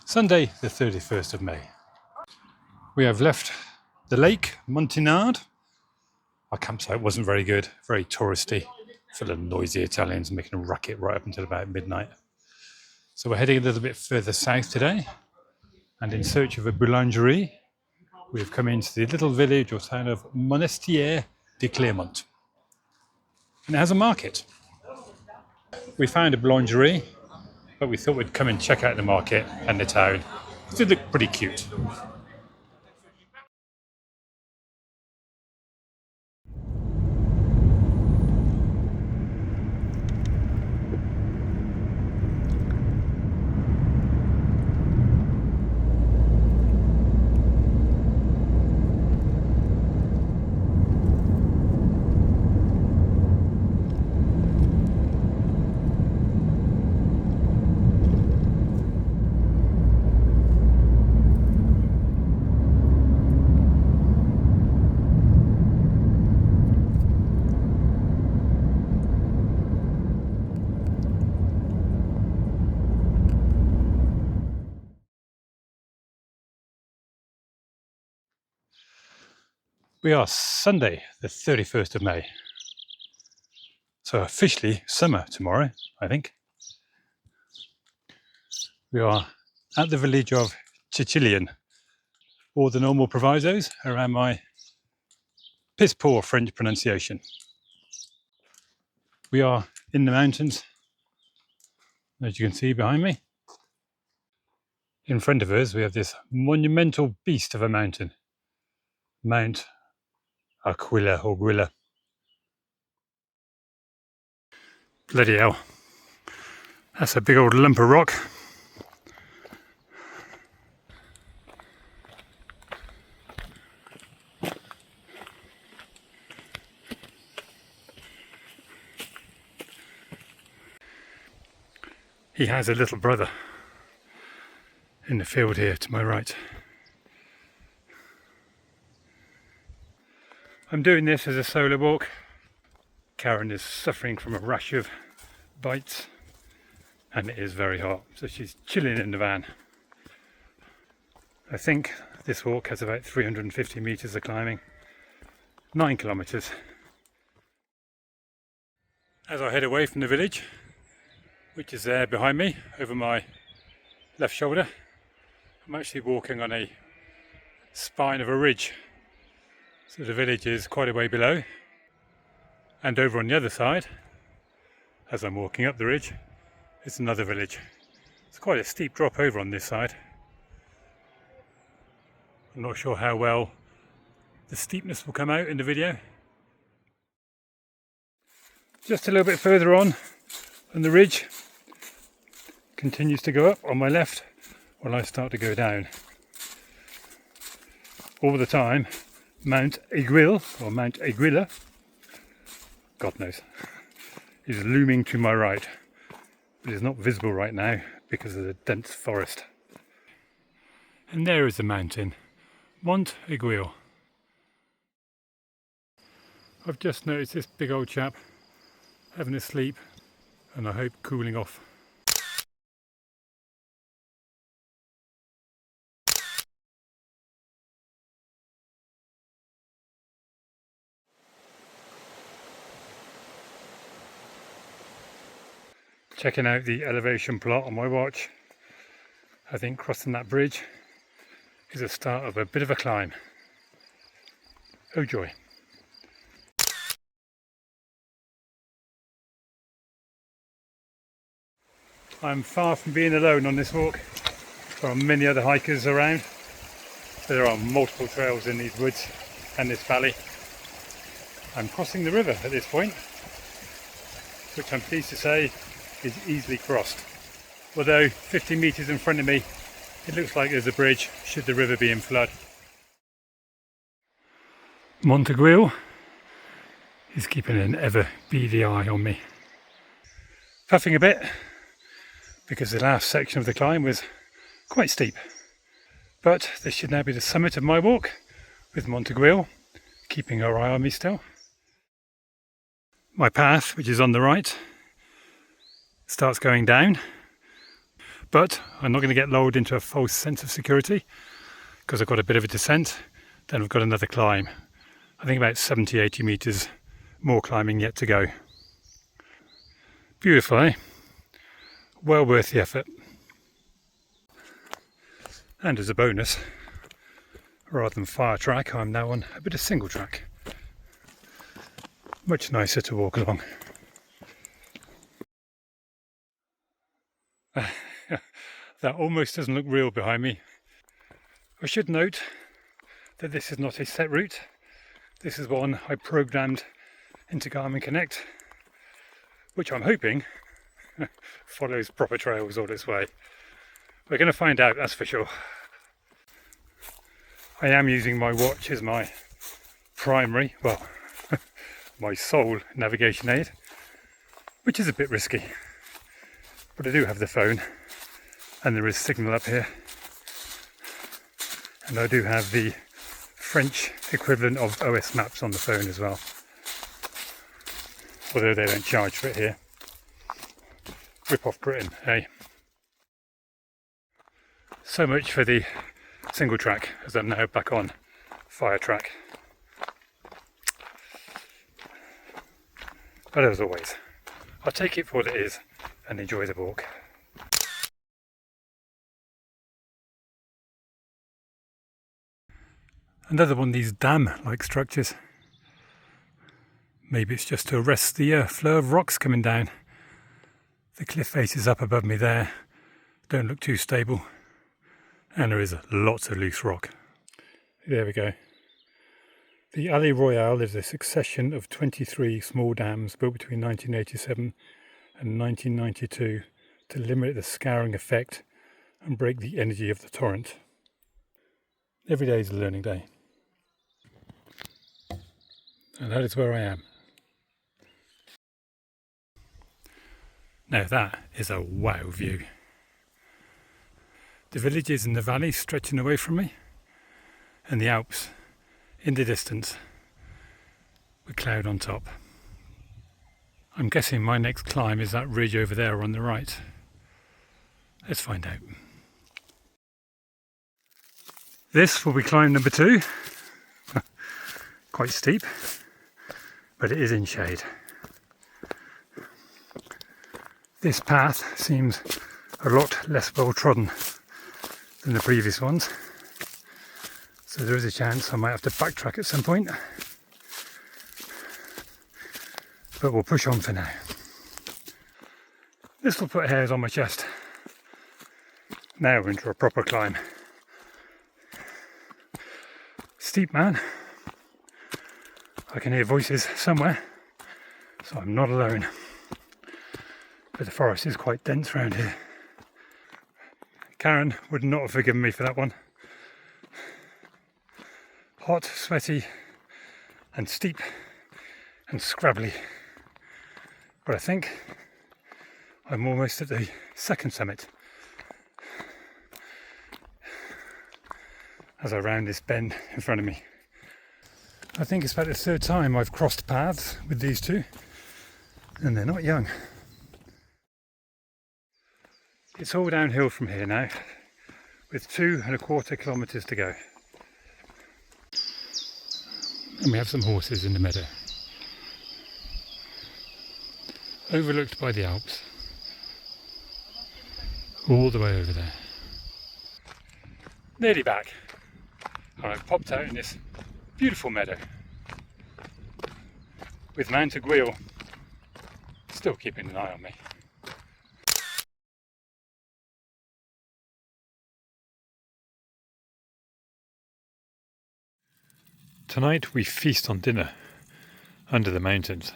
Sunday the 31st of May. We have left the Lake Monteynard. Our campsite wasn't very good, very touristy, full of noisy Italians making a racket right up until about midnight. So we're heading a little bit further south today, and in search of a boulangerie, we've come into the little village or town of Aire de Camping. And it has a market. We found a boulangerie, but we thought we'd come and check out the market and the town. It looked pretty cute. We are Sunday, the 31st of May. So officially summer tomorrow, I think. We are at the village of Chichilianne. All the normal provisos around my piss poor French pronunciation. We are in the mountains, as you can see behind me. In front of us, we have this monumental beast of a mountain, Mont Aiguille. Bloody hell. That's a big old lump of rock. He has a little brother in the field here to my right. I'm doing this as a solo walk. Karen is suffering from a rash of bites and it is very hot, so she's chilling in the van. I think this walk has about 350 metres of climbing, 9 kilometres. As I head away from the village, which is there behind me over my left shoulder, I'm actually walking on a spine of a ridge. So the village is quite a way below, and over on the other side, as I'm walking up the ridge, it's another village. It's quite a steep drop over on this side. I'm not sure how well the steepness will come out in the video. Just a little bit further on, and the ridge continues to go up on my left while I start to go down. All the time, Mont Aiguille, or Mont Aiguille, God knows, is looming to my right, but is not visible right now because of the dense forest. And there is the mountain, Mont Aiguille. I've just noticed this big old chap having a sleep, and I hope cooling off. Checking out the elevation plot on my watch. I think crossing that bridge is the start of a bit of a climb. Oh joy. I'm far from being alone on this walk. There are many other hikers around. There are multiple trails in these woods and this valley. I'm crossing the river at this point, which I'm pleased to say is easily crossed. Although 50 metres in front of me, it looks like there's a bridge should the river be in flood. Mont Aiguille is keeping an ever beady eye on me. Puffing a bit because the last section of the climb was quite steep. But this should now be the summit of my walk, with Mont Aiguille keeping her eye on me still. My path, which is on the right, starts going down, But I'm not going to get lulled into a false sense of security because I've got a bit of a descent. Then I've got another climb. I think about 70, 80 metres more climbing yet to go. Beautiful, eh? Well worth the effort. And as a bonus, rather than fire track, I'm now on a bit of single track. Much nicer to walk along. That almost doesn't look real behind me. I should note that this is not a set route. This is one I programmed into Garmin Connect, which I'm hoping follows proper trails all its way. We're going to find out, that's for sure. I am using my watch as my primary, well, my sole navigation aid, which is a bit risky. But I do have the phone, and there is signal up here. And I do have the French equivalent of OS Maps on the phone as well. Although they don't charge for it here. Rip off Britain, hey? So much for the single track, as I'm now back on fire track. But as always, I'll take it for what it is and enjoy the walk. Another one of these dam-like structures. Maybe it's just to arrest the flow of rocks coming down. The cliff faces up above me there. Don't look too stable. And there is lots of loose rock. There we go. The Allée Royale is a succession of 23 small dams built between 1987 and 1992 to limit the scouring effect and break the energy of the torrent. Every day is a learning day. And that is where I am. Now that is a wow view. The villages in the valley stretching away from me, and the Alps in the distance with cloud on top. I'm guessing my next climb is that ridge over there on the right. Let's find out. This will be climb number 2. Quite steep, but it is in shade. This path seems a lot less well trodden than the previous ones, so there is a chance I might have to backtrack at some point, but we'll push on for now. This will put hairs on my chest. Now we're into a proper climb. Steep, man. I can hear voices somewhere, so I'm not alone. But the forest is quite dense around here. Karen would not have forgiven me for that one. Hot, sweaty, and steep, and scrabbly. But I think I'm almost at the second summit. As I round this bend in front of me. I think it's about the third time I've crossed paths with these two, and they're not young. It's all downhill from here now, with 2.25 kilometres to go. And we have some horses in the meadow, overlooked by the Alps, all the way over there. Nearly back, and I've popped out in this beautiful meadow, with Mont Aiguille still keeping an eye on me. Tonight we feast on dinner under the mountains.